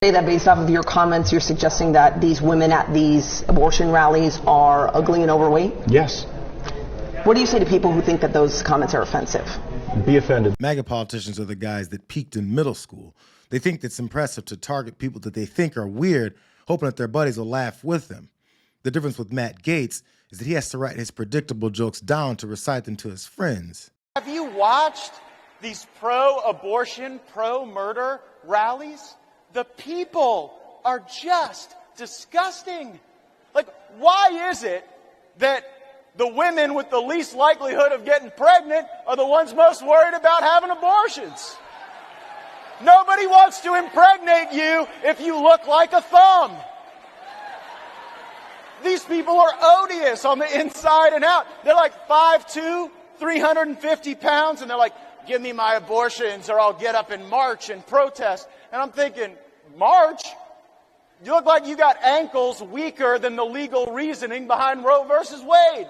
Say that based off of your comments, you're suggesting that these women at these abortion rallies are ugly and overweight? Yes. What do you say to people who think that those comments are offensive? Be offended. MAGA politicians are the guys that peaked in middle school. They think it's impressive to target people that they think are weird, hoping that their buddies will laugh with them. The difference with Matt Gaetz is that he has to write his predictable jokes down to recite them to his friends. Have you watched these pro-abortion, pro-murder rallies? The people are just disgusting. Like, why is it that the women with the least likelihood of getting pregnant are the ones most worried about having abortions? Nobody wants to impregnate you if you look like a thumb. These people are odious on the inside and out. They're like 5'2", 350 pounds, and they're like, give me my abortions or I'll get up and march and protest. And I'm thinking, march? You look like you got ankles weaker than the legal reasoning behind Roe versus Wade.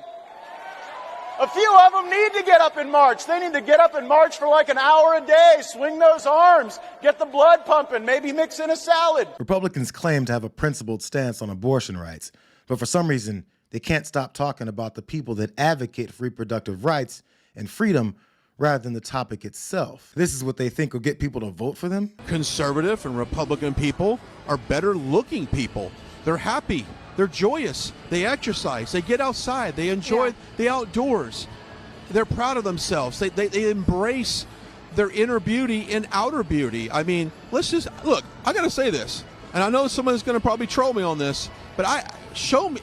A few of them need to get up and march. They need to get up and march for like an hour a day, swing those arms, get the blood pumping, maybe mix in a salad. Republicans claim to have a principled stance on abortion rights, but for some reason, they can't stop talking about the people that advocate for reproductive rights and freedom rather than the topic itself. This is what they think will get people to vote for them? Conservative and Republican people are better looking people. They're happy. They're joyous. They exercise. They get outside. They enjoy the outdoors. They're proud of themselves. They embrace their inner beauty and outer beauty. I mean, let's just look. I got to say this, and I know someone's going to probably troll me on this, but show me.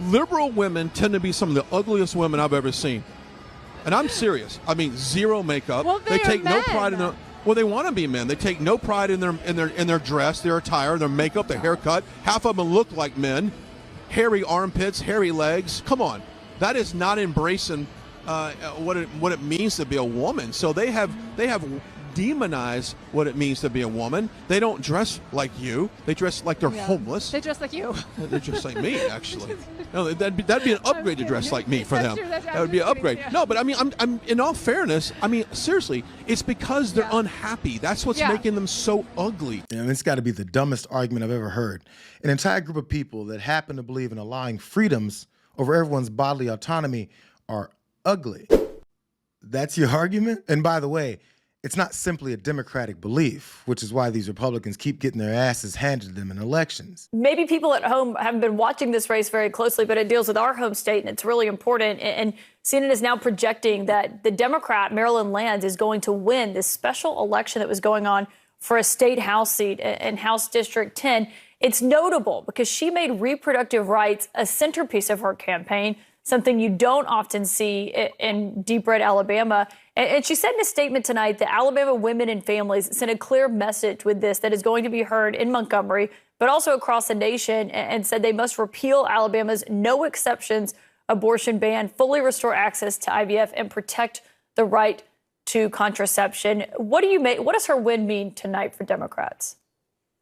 Liberal women tend to be some of the ugliest women I've ever seen, and I'm serious. I mean, zero makeup. Well, they take men. no pride in their. Well, they want to be men. They take no pride in their dress, their attire, their makeup, their haircut. Half of them look like men. Hairy armpits, hairy legs. Come on, that is not embracing what it means to be a woman. So they have demonized what it means to be a woman. They don't dress like you. They dress like they're homeless. They dress like you. They dress like me, actually. No, that'd be an upgrade to dress like me for them. That would be an upgrade. No, but I mean, I'm in all fairness, I mean, seriously, it's because they're unhappy. That's what's making them so ugly. And it's got to be the dumbest argument I've ever heard. An entire group of people that happen to believe in allowing freedoms over everyone's bodily autonomy are ugly. That's your argument? And by the way, it's not simply a democratic belief, which is why these Republicans keep getting their asses handed to them in elections. Maybe people at home haven't been watching this race very closely, but it deals with our home state, and it's really important. And CNN is now projecting that the Democrat, Maryland Lands, is going to win this special election that was going on for a state House seat in House District 10. It's notable because she made reproductive rights a centerpiece of her campaign, something you don't often see in deep red Alabama. And she said in a statement tonight that Alabama women and families sent a clear message with this that is going to be heard in Montgomery, but also across the nation, and said they must repeal Alabama's no exceptions abortion ban, fully restore access to IVF, and protect the right to contraception. What does her win mean tonight for Democrats?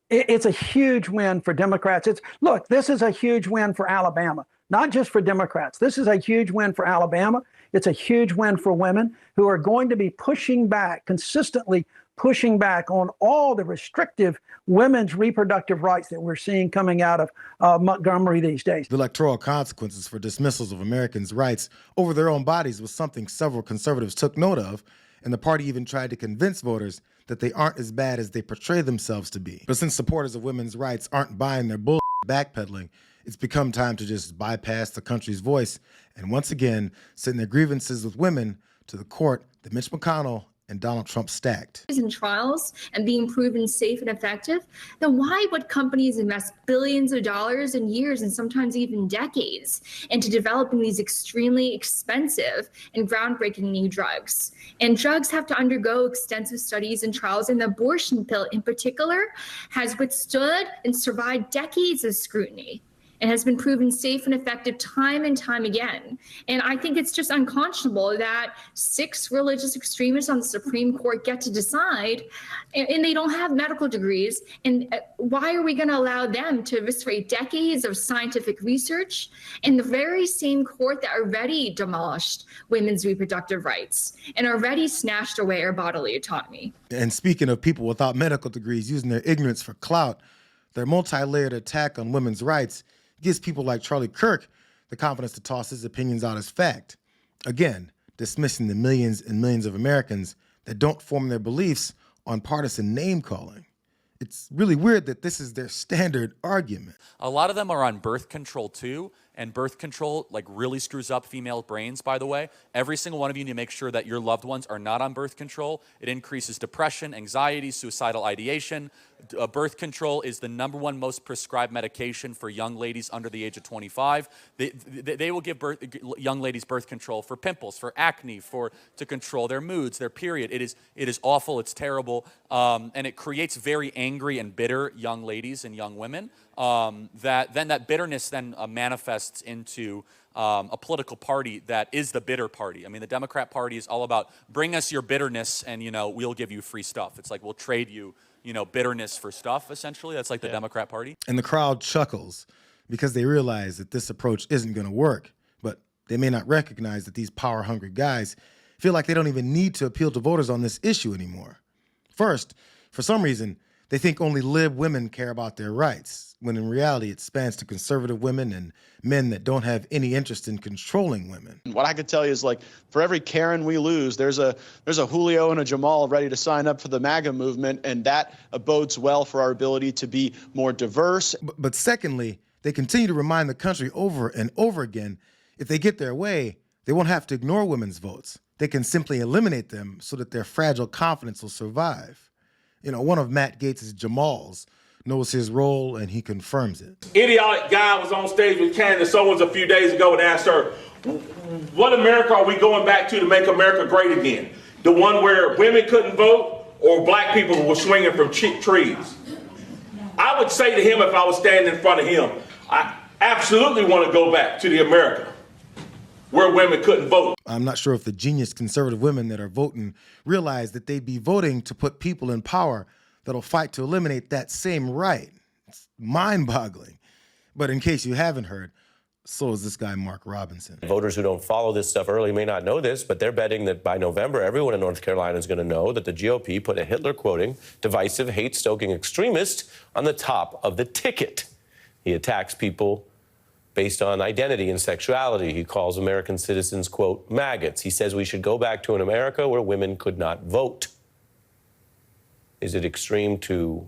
It's a huge win for Democrats. Look, this is a huge win for Alabama, not just for Democrats. This is a huge win for Alabama. It's a huge win for women who are going to be pushing back, consistently pushing back on all the restrictive women's reproductive rights that we're seeing coming out of Montgomery these days. The electoral consequences for dismissals of Americans' rights over their own bodies was something several conservatives took note of, and the party even tried to convince voters that they aren't as bad as they portray themselves to be. But since supporters of women's rights aren't buying their bull backpedaling, it's become time to just bypass the country's voice and once again send their grievances with women to the court that Mitch McConnell and Donald Trump stacked. In trials and being proven safe and effective, then why would companies invest billions of dollars and years and sometimes even decades into developing these extremely expensive and groundbreaking new drugs? And drugs have to undergo extensive studies and trials, and the abortion pill in particular has withstood and survived decades of scrutiny. and has been proven safe and effective time and time again. And I think it's just unconscionable that 6 religious extremists on the Supreme Court get to decide, and they don't have medical degrees. And why are we going to allow them to eviscerate decades of scientific research in the very same court that already demolished women's reproductive rights and already snatched away our bodily autonomy? And speaking of people without medical degrees using their ignorance for clout, their multi-layered attack on women's rights gives people like Charlie Kirk the confidence to toss his opinions out as fact. Again, dismissing the millions and millions of Americans that don't form their beliefs on partisan name-calling. It's really weird that this is their standard argument. A lot of them are on birth control too, and birth control really screws up female brains, by the way. Every single one of you need to make sure that your loved ones are not on birth control. It increases depression, anxiety, suicidal ideation. Birth control is the #1 most prescribed medication for young ladies under the age of 25. They will give young ladies birth control for pimples, for acne, to control their moods, their period. It is awful, it's terrible, and it creates very angry and bitter young ladies and young women. That bitterness then manifests into a political party that is the bitter party. I mean, the Democrat Party is all about bring us your bitterness and, we'll give you free stuff. It's like we'll trade you, bitterness for stuff, essentially. That's like the Democrat Party. And the crowd chuckles because they realize that this approach isn't going to work, but they may not recognize that these power-hungry guys feel like they don't even need to appeal to voters on this issue anymore. First, for some reason, they think only lib women care about their rights, when in reality it spans to conservative women and men that don't have any interest in controlling women. What I could tell you is for every Karen we lose, there's a Julio and a Jamal ready to sign up for the MAGA movement, and that bodes well for our ability to be more diverse. But secondly, they continue to remind the country over and over again, if they get their way, they won't have to ignore women's votes. They can simply eliminate them so that their fragile confidence will survive. One of Matt Gaetz' Jamals knows his role, and he confirms it. Idiotic guy was on stage with Candace Owens a few days ago and asked her, what America are we going back to make America great again? The one where women couldn't vote or black people were swinging from trees? I would say to him, if I was standing in front of him, I absolutely want to go back to the America where women couldn't vote. I'm not sure if the genius conservative women that are voting realize that they'd be voting to put people in power that'll fight to eliminate that same right. It's mind-boggling. But in case you haven't heard, so is this guy, Mark Robinson. Voters who don't follow this stuff early may not know this, but they're betting that by November, everyone in North Carolina is going to know that the GOP put a Hitler-quoting, divisive, hate-stoking extremist on the top of the ticket. He attacks people based on identity and sexuality. He calls American citizens, quote, maggots. He says we should go back to an America where women could not vote. Is it extreme to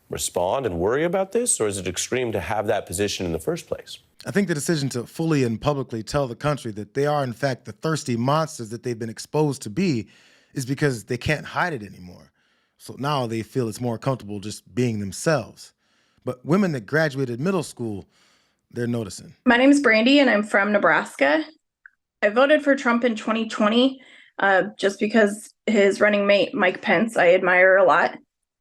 respond and worry about this, or is it extreme to have that position in the first place? I think the decision to fully and publicly tell the country that they are, in fact, the thirsty monsters that they've been exposed to be is because they can't hide it anymore. So now they feel it's more comfortable just being themselves. But women that graduated middle school, they're noticing. My name is Brandy, and I'm from Nebraska. I voted for Trump in 2020 just because his running mate, Mike Pence, I admire a lot.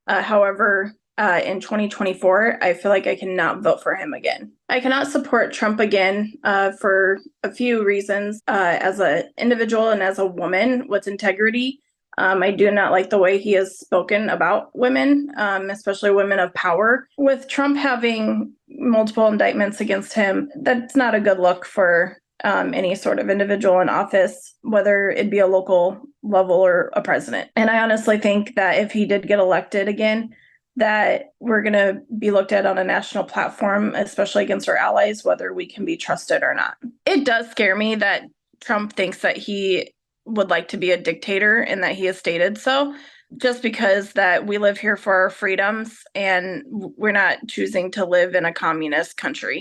However, in 2024, I feel like I cannot vote for him again. I cannot support Trump again for a few reasons. As an individual and as a woman with integrity, I do not like the way he has spoken about women, especially women of power. With Trump having multiple indictments against him, that's not a good look for any sort of individual in office, whether it be a local level or a president. And I honestly think that if he did get elected again, that we're going to be looked at on a national platform, especially against our allies, whether we can be trusted or not. It does scare me that Trump thinks that he would like to be a dictator and that he has stated so, just because that we live here for our freedoms and we're not choosing to live in a communist country.